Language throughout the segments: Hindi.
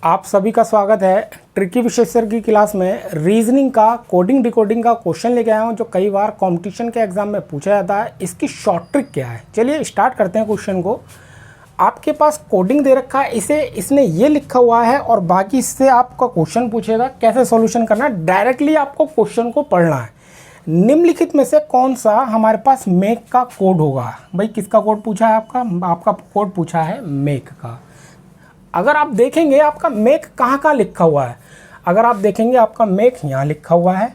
आप सभी का स्वागत है ट्रिकी विशेषज्ञ की क्लास में। रीजनिंग का कोडिंग डिकोडिंग का क्वेश्चन लेके आया हूँ जो कई बार कंपटीशन के एग्जाम में पूछा जाता है। इसकी शॉर्ट ट्रिक क्या है, चलिए स्टार्ट करते हैं क्वेश्चन को। आपके पास कोडिंग दे रखा है, इसने ये लिखा हुआ है और बाकी इससे आपका क्वेश्चन पूछेगा कैसे सॉल्यूशन करना है। डायरेक्टली आपको क्वेश्चन को पढ़ना है। निम्नलिखित में से कौन सा हमारे पास मेक का कोड होगा। भाई किसका कोड पूछा है? आपका कोड पूछा है मेक का। अगर आप देखेंगे आपका मेक कहाँ लिखा हुआ है, अगर आप देखेंगे आपका मेक यहाँ लिखा हुआ है,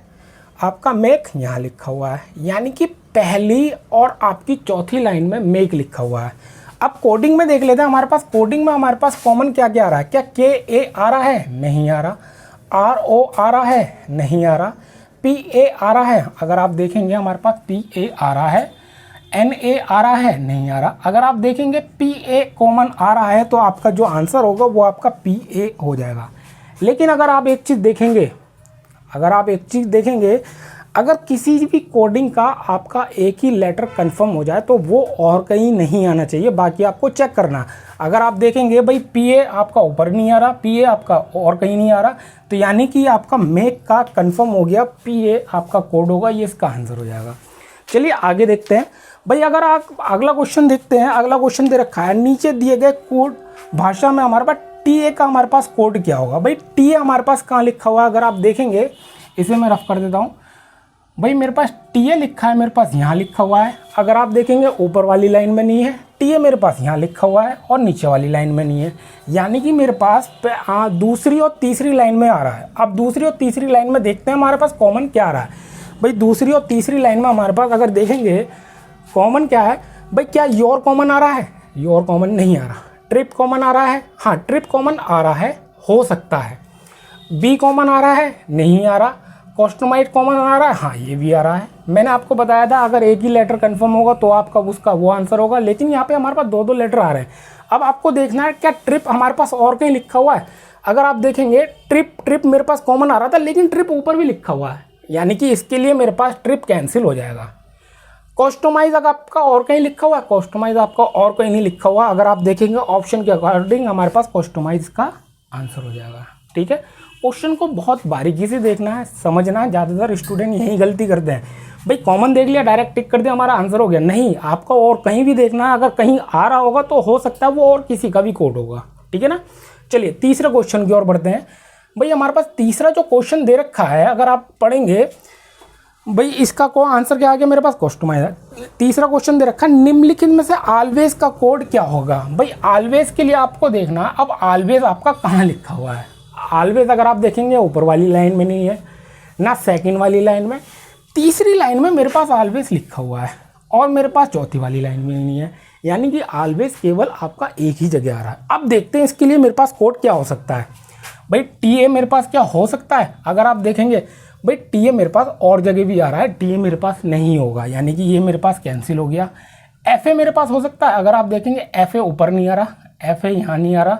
आपका मेक यहाँ लिखा हुआ है, यानी कि पहली और आपकी चौथी लाइन में मेक लिखा हुआ है। अब कोडिंग में देख लेते हैं। हमारे पास कोडिंग में हमारे पास कॉमन क्या क्या आ रहा है? क्या के ए आ रहा है? नहीं आ रहा। आर ओ आ रहा है? नहीं आ रहा। पी ए आ रहा है? अगर आप देखेंगे हमारे पास पी ए आ रहा है। एन ए आ रहा है? नहीं आ रहा। अगर आप देखेंगे पी ए कॉमन आ रहा है तो आपका जो आंसर होगा वो आपका पी ए हो जाएगा। लेकिन अगर आप एक चीज़ देखेंगे, अगर किसी भी कोडिंग का आपका एक ही लेटर कंफर्म हो जाए तो वो और कहीं नहीं आना चाहिए, बाकी आपको चेक करना। अगर आप देखेंगे भाई पी ए आपका ऊपर नहीं आ रहा, पी ए आपका और कहीं नहीं आ रहा, तो यानी कि आपका मेक का कंफर्म हो गया, पी ए आपका कोड होगा, ये इसका आंसर हो जाएगा। चलिए आगे देखते हैं। भाई अगर आप अगला क्वेश्चन देखते हैं, अगला क्वेश्चन दे रखा है नीचे दिए गए कोड भाषा में हमारे पास टी ए का हमारे पास कोड क्या होगा। भाई टी ए हमारे पास कहाँ लिखा हुआ है? अगर आप देखेंगे, इसे मैं रफ कर देता हूँ। भाई मेरे पास टी ए लिखा है, मेरे पास यहाँ लिखा हुआ है। अगर आप देखेंगे ऊपर वाली लाइन में नहीं है, टी ए मेरे पास यहाँ लिखा हुआ है और नीचे वाली लाइन में नहीं है, यानी कि मेरे पास दूसरी और तीसरी लाइन में आ रहा है। अब दूसरी और तीसरी लाइन में देखते हैं हमारे पास कॉमन क्या आ रहा है। भाई दूसरी और तीसरी लाइन में हमारे पास अगर देखेंगे कॉमन क्या है, भाई क्या योर कॉमन आ रहा है? योर कॉमन नहीं आ रहा। ट्रिप कॉमन आ रहा है? हाँ ट्रिप कॉमन आ रहा है, हो सकता है। बी कॉमन आ रहा है? नहीं आ रहा। कस्टमाइज कॉमन आ रहा है? हाँ ये भी आ रहा है। मैंने आपको बताया था अगर एक ही लेटर कंफर्म होगा तो आपका उसका वो आंसर होगा, लेकिन यहाँ पे हमारे पास दो लेटर आ रहे हैं। अब आपको देखना है क्या ट्रिप हमारे पास और कहीं लिखा हुआ है। अगर आप देखेंगे ट्रिप मेरे पास कॉमन आ रहा था, लेकिन ट्रिप ऊपर भी लिखा हुआ है, यानी कि इसके लिए मेरे पास ट्रिप कैंसिल हो जाएगा। कस्टमाइज अगर आपका और कहीं लिखा हुआ है, कस्टमाइज आपका और कहीं नहीं लिखा हुआ, अगर आप देखेंगे ऑप्शन के अकॉर्डिंग हमारे पास कस्टमाइज का आंसर हो जाएगा। ठीक है, क्वेश्चन को बहुत बारीकी से देखना है, समझना है। ज़्यादातर स्टूडेंट यही गलती करते हैं, भाई कॉमन देख लिया डायरेक्ट टिक कर दिया हमारा आंसर हो गया। नहीं, आपका और कहीं भी देखना है। अगर कहीं आ रहा होगा तो हो सकता है वो और किसी का भी कोड होगा। ठीक है ना। चलिए तीसरे क्वेश्चन की ओर बढ़ते हैं। भाई हमारे पास तीसरा जो क्वेश्चन दे रखा है, अगर आप पढ़ेंगे भाई इसका को आंसर क्या आ गया मेरे पास? कस्टमाइज है। तीसरा क्वेश्चन दे रखा है निम्नलिखित में से ऑलवेज का कोड क्या होगा। भाई ऑलवेज के लिए आपको देखना, अब ऑलवेज आपका कहाँ लिखा हुआ है। ऑलवेज अगर आप देखेंगे ऊपर वाली लाइन में नहीं है, ना सेकंड वाली लाइन में, तीसरी लाइन में मेरे पास ऑलवेज लिखा हुआ है और मेरे पास चौथी वाली लाइन में नहीं है, यानी कि ऑलवेज केवल आपका एक ही जगह आ रहा है। अब देखते हैं इसके लिए मेरे पास कोड क्या हो सकता है। भाई टी ए मेरे पास क्या हो सकता है? अगर आप देखेंगे भाई टी ए मेरे पास और जगह भी आ रहा है, टी ए मेरे पास नहीं होगा, यानी कि ये मेरे पास कैंसिल हो गया। एफ ए मेरे पास हो सकता है। अगर आप देखेंगे एफ ए ऊपर नहीं आ रहा, एफ ए यहाँ नहीं आ रहा,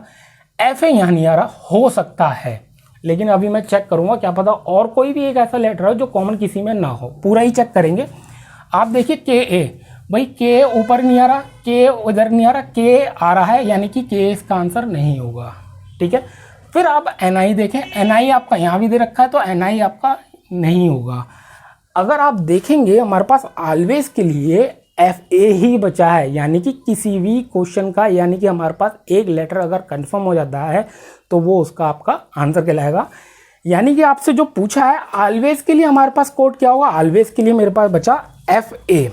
एफ ए यहाँ नहीं आ रहा, हो सकता है। लेकिन अभी मैं चेक करूँगा, क्या पता और कोई भी एक ऐसा लेटर हो जो कॉमन किसी में ना हो, पूरा ही चेक करेंगे। आप देखिए के ए, भाई के ऊपर नहीं आ रहा, के उधर नहीं आ रहा, के आ रहा है, यानी कि के इसका आंसर नहीं होगा। ठीक है, फिर आप एन आई देखें, एन आई आपका यहाँ भी दे रखा है तो एन आई आपका नहीं होगा। अगर आप देखेंगे हमारे पास ऑलवेज के लिए एफ ए ही बचा है, यानी कि किसी भी क्वेश्चन का, यानी कि हमारे पास एक लेटर अगर कंफर्म हो जाता है तो वो उसका आपका आंसर कहलाएगा। यानी कि आपसे जो पूछा है ऑलवेज के लिए हमारे पास कोड क्या होगा, ऑलवेज के लिए मेरे पास बचा एफ ए।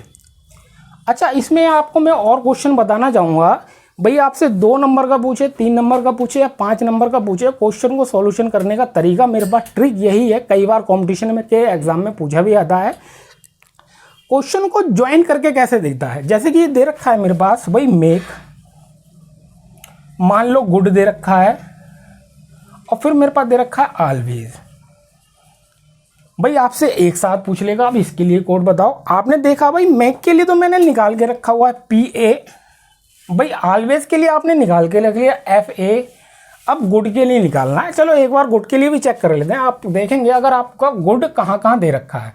अच्छा, इसमें आपको मैं और क्वेश्चन बताना चाहूँगा। भाई आपसे 2 नंबर का पूछे, 3 नंबर का पूछे या 5 नंबर का पूछे, क्वेश्चन को सॉल्यूशन करने का तरीका मेरे पास ट्रिक यही है। कई बार कंपटीशन में के एग्जाम में पूछा भी आता है, क्वेश्चन को ज्वाइन करके कैसे दिखता है। जैसे कि ये दे रखा है मेरे पास, भाई मेक, मान लो गुड दे रखा है और फिर मेरे पास दे रखा है ऑलवेज। भाई आपसे एक साथ पूछ लेगा अब इसके लिए कोड बताओ। आपने देखा भाई मेक के लिए तो मैंने निकाल के रखा हुआ है पी ए, भाई ऑलवेज के लिए आपने निकाल के रख लिया एफ ए। अब गुड के लिए निकालना है। चलो एक बार गुड के लिए भी चेक कर लेते हैं। आप देखेंगे अगर आपका गुड कहाँ कहाँ दे रखा है।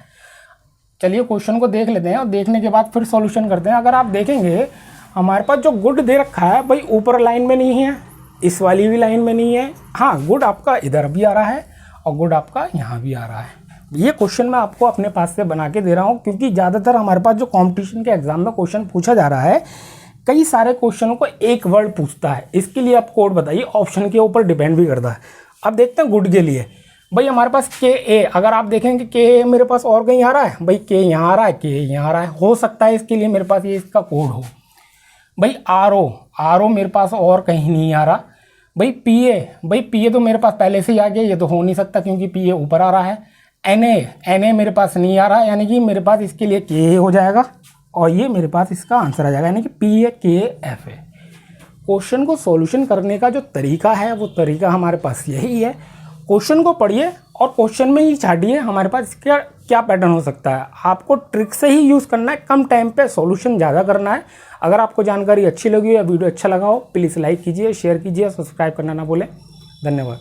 चलिए क्वेश्चन को देख लेते हैं और देखने के बाद फिर सॉल्यूशन करते हैं। अगर आप देखेंगे हमारे पास जो गुड दे रखा है भाई ऊपर लाइन में नहीं है, इस वाली भी लाइन में नहीं है। हाँ, गुड आपका इधर भी आ रहा है और गुड आपका यहाँ भी आ रहा है। ये क्वेश्चन मैं आपको अपने पास से बना के दे रहा हूँ, क्योंकि ज़्यादातर हमारे पास जो कंपटीशन के एग्जाम में क्वेश्चन पूछा जा रहा है, कई सारे क्वेश्चनों को एक वर्ड पूछता है। इसके लिए आप कोड बताइए, ऑप्शन के ऊपर डिपेंड भी करता है। अब देखते हैं गुड के लिए। भाई हमारे पास के ए, अगर आप देखेंगे के ए मेरे पास और कहीं आ रहा है, भाई के यहाँ आ रहा है, के यहाँ आ रहा है, हो सकता है इसके लिए मेरे पास ये इसका कोड हो। भाई आर ओ मेरे पास और कहीं नहीं आ रहा। भाई पी ए तो मेरे पास पहले से ही आ गया, ये तो हो नहीं सकता क्योंकि पी ए ऊपर आ रहा है। एन ए मेरे पास नहीं आ रहा, यानी कि मेरे पास इसके लिए के हो जाएगा और ये मेरे पास इसका आंसर आ जाएगा, यानी कि पी ए के एफ ए। क्वेश्चन को सॉल्यूशन करने का जो तरीका है वो तरीका हमारे पास यही है। क्वेश्चन को पढ़िए और क्वेश्चन में ही छाटिए हमारे पास क्या क्या पैटर्न हो सकता है। आपको ट्रिक से ही यूज़ करना है, कम टाइम पे सॉल्यूशन ज़्यादा करना है। अगर आपको जानकारी अच्छी लगी या वीडियो अच्छा लगा हो, प्लीज़ लाइक कीजिए, शेयर कीजिए, सब्सक्राइब करना ना भूलें। धन्यवाद।